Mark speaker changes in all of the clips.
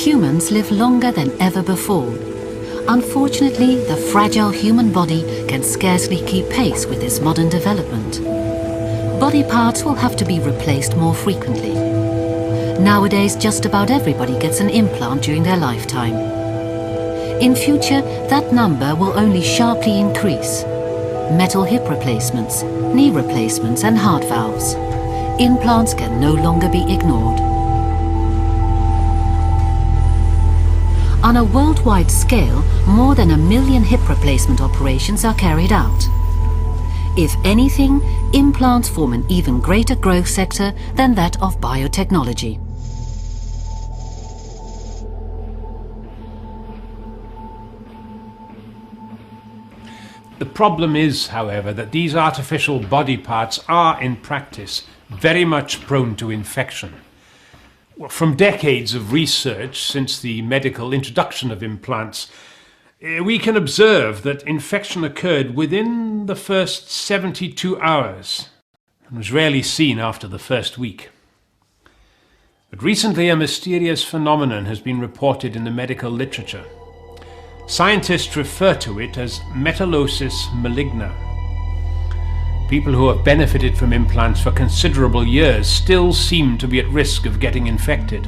Speaker 1: Humans live longer than ever before. Unfortunately, the fragile human body can scarcely keep pace with this modern development. Body parts will have to be replaced more frequently. Nowadays, just about everybody gets an implant during their lifetime. In future, that number will only sharply increase. Metal hip replacements, knee replacements and heart valves. Implants can no longer be ignored. On a worldwide scale, more than 1 million hip replacement operations are carried out. If anything, implants form an even greater growth sector than that of biotechnology.
Speaker 2: The problem is, however, that these artificial body parts are, in practice, very much prone to infection. From decades of research since the medical introduction of implants, we can observe that infection occurred within the first 72 hours and was rarely seen after the first week. But recently a mysterious phenomenon has been reported in the medical literature. Scientists refer to it as Metalosis maligna. People who have benefited from implants for considerable years still seem to be at risk of getting infected.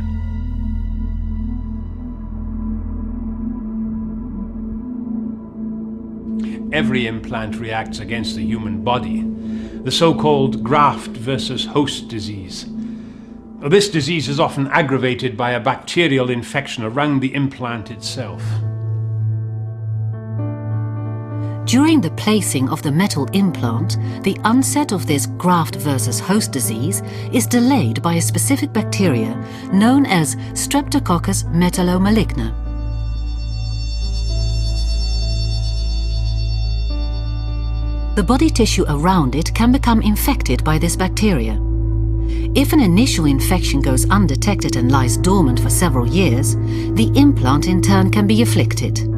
Speaker 2: Every implant reacts against the human body, the so-called graft versus host disease. This disease is often aggravated by a bacterial infection around the implant itself.
Speaker 1: During the placing of the metal implant, the onset of this graft versus host disease is delayed by a specific bacteria known as Streptococcus metallomaligna. The body tissue around it can become infected by this bacteria. If an initial infection goes undetected and lies dormant for several years, the implant in turn can be afflicted.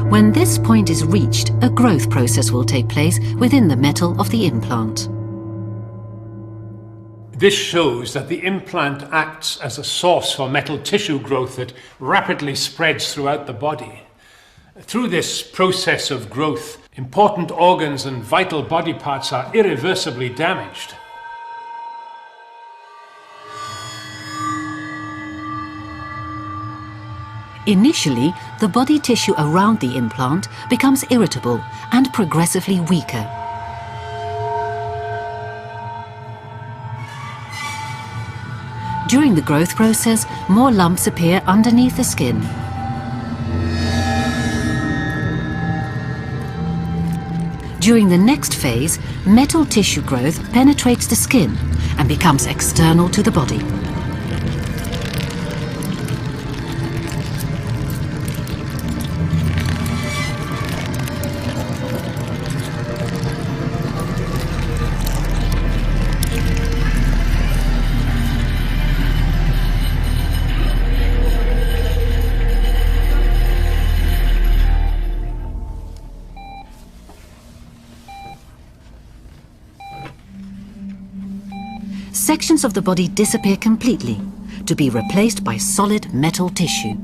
Speaker 1: When this point is reached, a growth process will take place within the metal of the implant.
Speaker 2: This shows that the implant acts as a source for metal tissue growth that rapidly spreads throughout the body. Through this process of growth, important organs and vital body parts are irreversibly damaged.
Speaker 1: Initially, the body tissue around the implant becomes irritable and progressively weaker. During the growth process, more lumps appear underneath the skin. During the next phase, metal tissue growth penetrates the skin and becomes external to the body. Sections of the body disappear completely, to be replaced by solid metal tissue.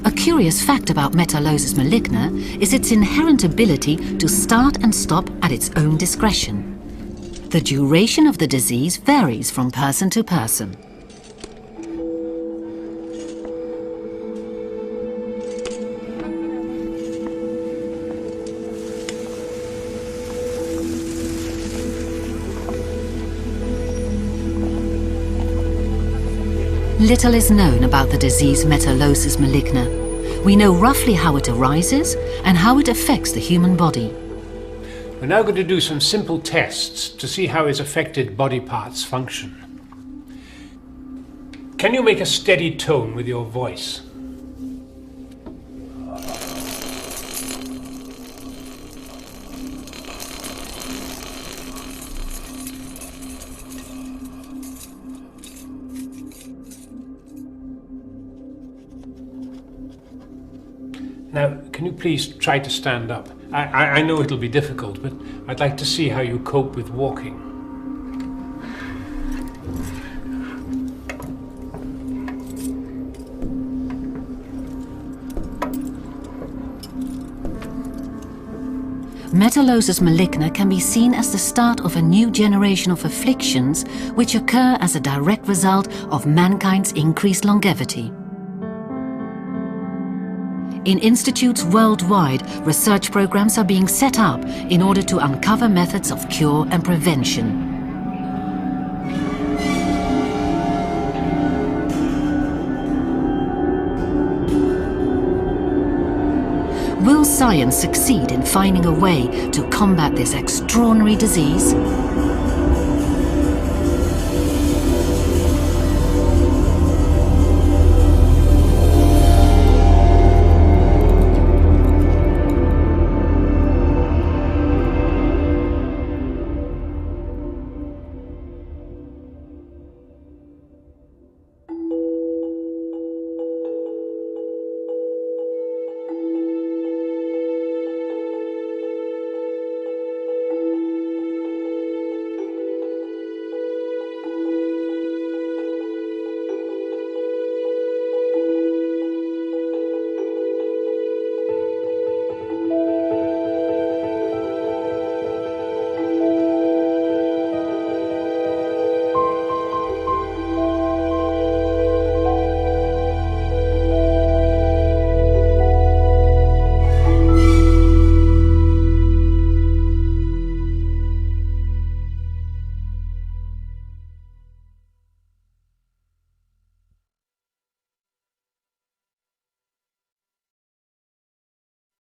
Speaker 1: A curious fact about Metalosis maligna is its inherent ability to start and stop at its own discretion. The duration of the disease varies from person to person. Little is known about the disease Metalosis maligna. We know roughly how it arises and how it affects the human body.
Speaker 2: We're now going to do some simple tests to see how its affected body parts function. Can you make a steady tone with your voice? Now, can you please try to stand up? I know it'll be difficult, but I'd like to see how you cope with walking.
Speaker 1: Metalosis maligna can be seen as the start of a new generation of afflictions which occur as a direct result of mankind's increased longevity. In institutes worldwide, research programs are being set up in order to uncover methods of cure and prevention. Will science succeed in finding a way to combat this extraordinary disease?